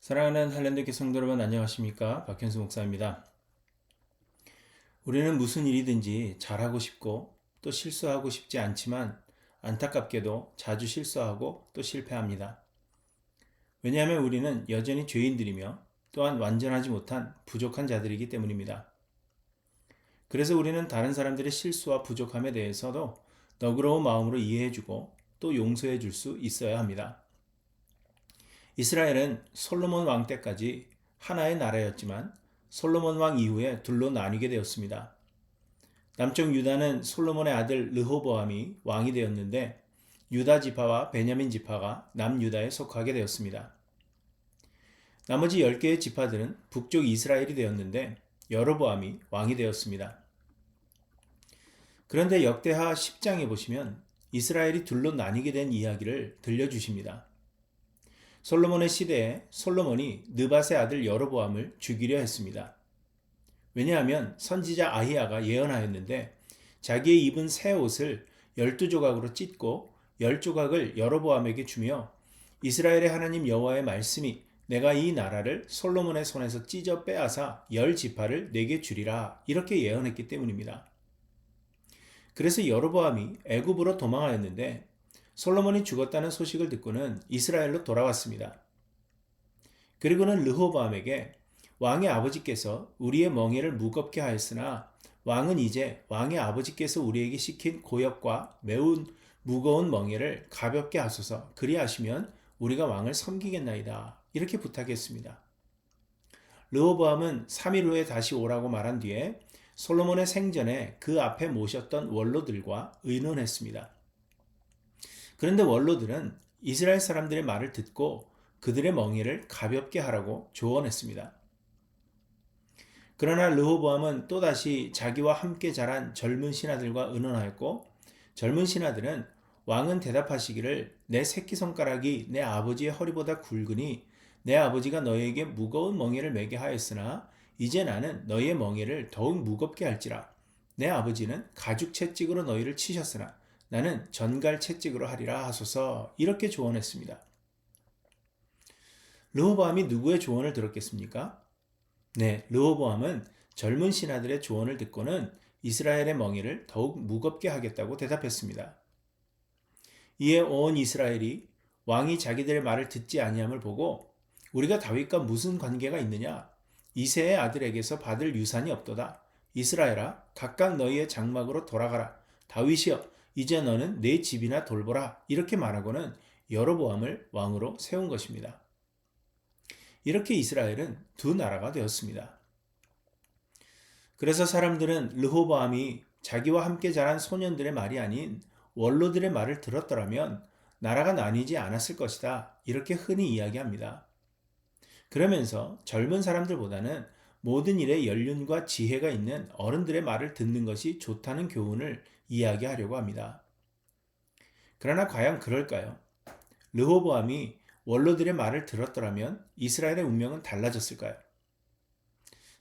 사랑하는 할랜드교 성도 여러분 안녕하십니까? 박현수 목사입니다. 우리는 무슨 일이든지 잘하고 싶고 또 실수하고 싶지 않지만 안타깝게도 자주 실수하고 또 실패합니다. 왜냐하면 우리는 여전히 죄인들이며 또한 완전하지 못한 부족한 자들이기 때문입니다. 그래서 우리는 다른 사람들의 실수와 부족함에 대해서도 너그러운 마음으로 이해해주고 또 용서해 줄 수 있어야 합니다. 이스라엘은 솔로몬 왕 때까지 하나의 나라였지만 솔로몬 왕 이후에 둘로 나뉘게 되었습니다. 남쪽 유다는 솔로몬의 아들 르호보암이 왕이 되었는데 유다 지파와 베냐민 지파가 남유다에 속하게 되었습니다. 나머지 10개의 지파들은 북쪽 이스라엘이 되었는데 여로보암이 왕이 되었습니다. 그런데 역대하 10장에 보시면 이스라엘이 둘로 나뉘게 된 이야기를 들려주십니다. 솔로몬의 시대에 솔로몬이 느밧의 아들 여로보암을 죽이려 했습니다. 왜냐하면 선지자 아히야가 예언하였는데 자기의 입은 새 옷을 12조각으로 찢고 10조각을 여로보암에게 주며 이스라엘의 하나님 여호와의 말씀이 내가 이 나라를 솔로몬의 손에서 찢어 빼앗아 10지파를 내게 주리라 이렇게 예언했기 때문입니다. 그래서 여로보암이 애굽으로 도망하였는데 솔로몬이 죽었다는 소식을 듣고는 이스라엘로 돌아왔습니다. 그리고는 르호보암에게 왕의 아버지께서 우리의 멍에를 무겁게 하였으나 왕은 이제 왕의 아버지께서 우리에게 시킨 고역과 매우 무거운 멍에를 가볍게 하소서 그리하시면 우리가 왕을 섬기겠나이다. 이렇게 부탁했습니다. 르호보암은 3일 후에 다시 오라고 말한 뒤에 솔로몬의 생전에 그 앞에 모셨던 원로들과 의논했습니다. 그런데 원로들은 이스라엘 사람들의 말을 듣고 그들의 멍에를 가볍게 하라고 조언했습니다. 그러나 르호보암은 또다시 자기와 함께 자란 젊은 신하들과 의논하였고 젊은 신하들은 왕은 대답하시기를 내 새끼손가락이 내 아버지의 허리보다 굵으니 내 아버지가 너희에게 무거운 멍에를 매게 하였으나 이제 나는 너희의 멍에를 더욱 무겁게 할지라 내 아버지는 가죽 채찍으로 너희를 치셨으나 나는 전갈 채찍으로 하리라 하소서 이렇게 조언했습니다. 르호보암이 누구의 조언을 들었겠습니까? 네, 르호보암은 젊은 신하들의 조언을 듣고는 이스라엘의 멍에를 더욱 무겁게 하겠다고 대답했습니다. 이에 온 이스라엘이 왕이 자기들의 말을 듣지 아니함을 보고 우리가 다윗과 무슨 관계가 있느냐? 이새의 아들에게서 받을 유산이 없도다. 이스라엘아, 각각 너희의 장막으로 돌아가라. 다윗이여, 이제 너는 내 집이나 돌보라. 이렇게 말하고는 여로보암을 왕으로 세운 것입니다. 이렇게 이스라엘은 두 나라가 되었습니다. 그래서 사람들은 르호보암이 자기와 함께 자란 소년들의 말이 아닌 원로들의 말을 들었더라면 나라가 나뉘지 않았을 것이다. 이렇게 흔히 이야기합니다. 그러면서 젊은 사람들보다는 모든 일에 연륜과 지혜가 있는 어른들의 말을 듣는 것이 좋다는 교훈을 이야기하려고 합니다. 그러나 과연 그럴까요? 르호보암이 원로들의 말을 들었더라면 이스라엘의 운명은 달라졌을까요?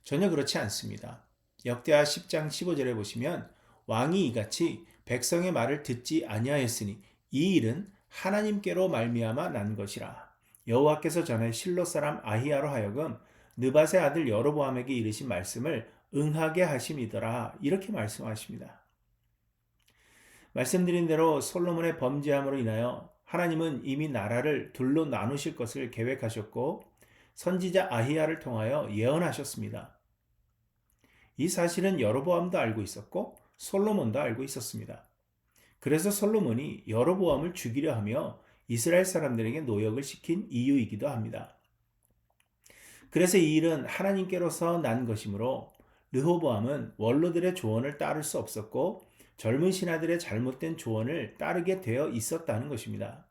전혀 그렇지 않습니다. 역대하 10장 15절에 보시면 왕이 이같이 백성의 말을 듣지 아니하였으니 이 일은 하나님께로 말미암아 난 것이라. 여호와께서 전에 실로 사람 아히야로 하여금 느밧의 아들 여로보암에게 이르신 말씀을 응하게 하심이더라. 이렇게 말씀하십니다. 말씀드린 대로 솔로몬의 범죄함으로 인하여 하나님은 이미 나라를 둘로 나누실 것을 계획하셨고 선지자 아히야를 통하여 예언하셨습니다. 이 사실은 여로보암도 알고 있었고 솔로몬도 알고 있었습니다. 그래서 솔로몬이 여로보암을 죽이려 하며 이스라엘 사람들에게 노역을 시킨 이유이기도 합니다. 그래서 이 일은 하나님께로서 난 것이므로 르호보암은 원로들의 조언을 따를 수 없었고 젊은 신하들의 잘못된 조언을 따르게 되어 있었다는 것입니다.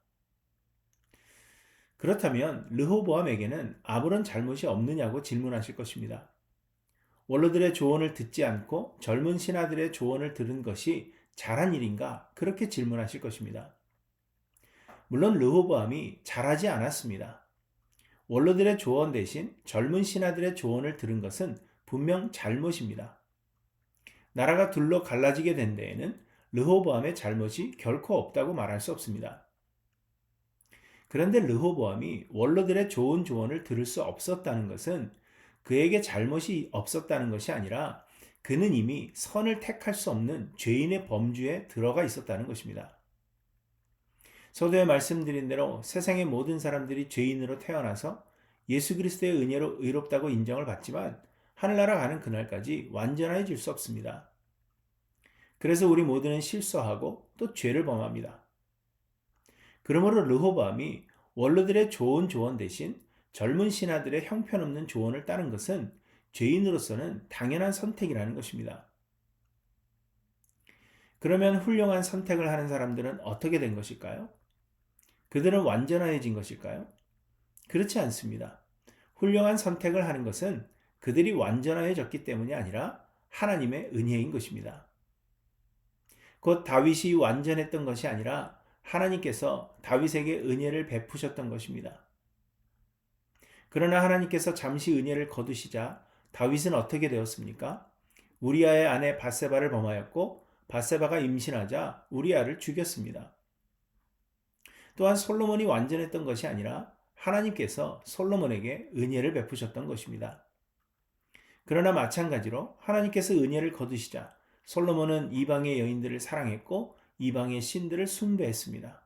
그렇다면 르호보암에게는 아무런 잘못이 없느냐고 질문하실 것입니다. 원로들의 조언을 듣지 않고 젊은 신하들의 조언을 들은 것이 잘한 일인가? 그렇게 질문하실 것입니다. 물론 르호보암이 잘하지 않았습니다. 원로들의 조언 대신 젊은 신하들의 조언을 들은 것은 분명 잘못입니다. 나라가 둘로 갈라지게 된 데에는 르호보암의 잘못이 결코 없다고 말할 수 없습니다. 그런데 르호보암이 원로들의 좋은 조언을 들을 수 없었다는 것은 그에게 잘못이 없었다는 것이 아니라 그는 이미 선을 택할 수 없는 죄인의 범주에 들어가 있었다는 것입니다. 서두에 말씀드린 대로 세상의 모든 사람들이 죄인으로 태어나서 예수 그리스도의 은혜로 의롭다고 인정을 받지만 하늘나라 가는 그날까지 완전해질 수 없습니다. 그래서 우리 모두는 실수하고 또 죄를 범합니다. 그러므로 르호보암이 원로들의 좋은 조언 대신 젊은 신하들의 형편없는 조언을 따른 것은 죄인으로서는 당연한 선택이라는 것입니다. 그러면 훌륭한 선택을 하는 사람들은 어떻게 된 것일까요? 그들은 완전해진 것일까요? 그렇지 않습니다. 훌륭한 선택을 하는 것은 그들이 완전해졌기 때문이 아니라 하나님의 은혜인 것입니다. 곧 다윗이 완전했던 것이 아니라 하나님께서 다윗에게 은혜를 베푸셨던 것입니다. 그러나 하나님께서 잠시 은혜를 거두시자 다윗은 어떻게 되었습니까? 우리아의 아내 밧세바를 범하였고 밧세바가 임신하자 우리아를 죽였습니다. 또한 솔로몬이 완전했던 것이 아니라 하나님께서 솔로몬에게 은혜를 베푸셨던 것입니다. 그러나 마찬가지로 하나님께서 은혜를 거두시자 솔로몬은 이방의 여인들을 사랑했고 이방의 신들을 숭배했습니다.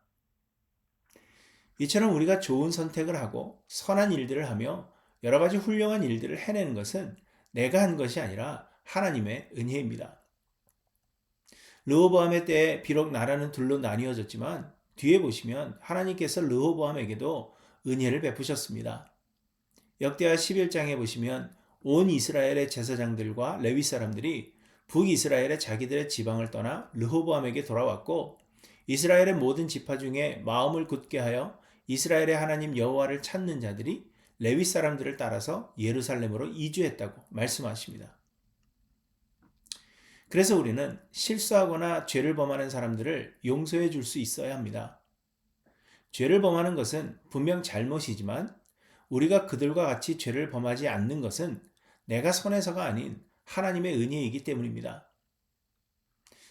이처럼 우리가 좋은 선택을 하고 선한 일들을 하며 여러 가지 훌륭한 일들을 해내는 것은 내가 한 것이 아니라 하나님의 은혜입니다. 르호보암의 때에 비록 나라는 둘로 나뉘어졌지만 뒤에 보시면 하나님께서 르호보암에게도 은혜를 베푸셨습니다. 역대하 11장에 보시면 온 이스라엘의 제사장들과 레위 사람들이 북이스라엘의 자기들의 지방을 떠나 르호보암에게 돌아왔고 이스라엘의 모든 지파 중에 마음을 굳게 하여 이스라엘의 하나님 여호와를 찾는 자들이 레위 사람들을 따라서 예루살렘으로 이주했다고 말씀하십니다. 그래서 우리는 실수하거나 죄를 범하는 사람들을 용서해 줄 수 있어야 합니다. 죄를 범하는 것은 분명 잘못이지만 우리가 그들과 같이 죄를 범하지 않는 것은 내가 선해서가 아닌 하나님의 은혜이기 때문입니다.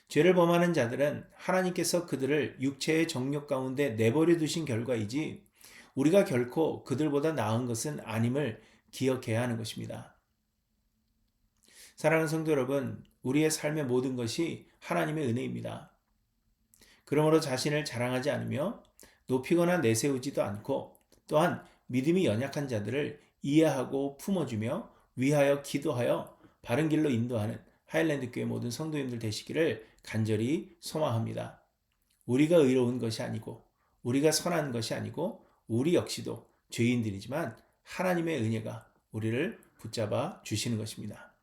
죄를 범하는 자들은 하나님께서 그들을 육체의 정욕 가운데 내버려 두신 결과이지 우리가 결코 그들보다 나은 것은 아님을 기억해야 하는 것입니다. 사랑하는 성도 여러분, 우리의 삶의 모든 것이 하나님의 은혜입니다. 그러므로 자신을 자랑하지 않으며 높이거나 내세우지도 않고 또한 믿음이 연약한 자들을 이해하고 품어주며 위하여 기도하여 바른 길로 인도하는 하일랜드 교회 모든 성도님들 되시기를 간절히 소망합니다. 우리가 의로운 것이 아니고 우리가 선한 것이 아니고 우리 역시도 죄인들이지만 하나님의 은혜가 우리를 붙잡아 주시는 것입니다.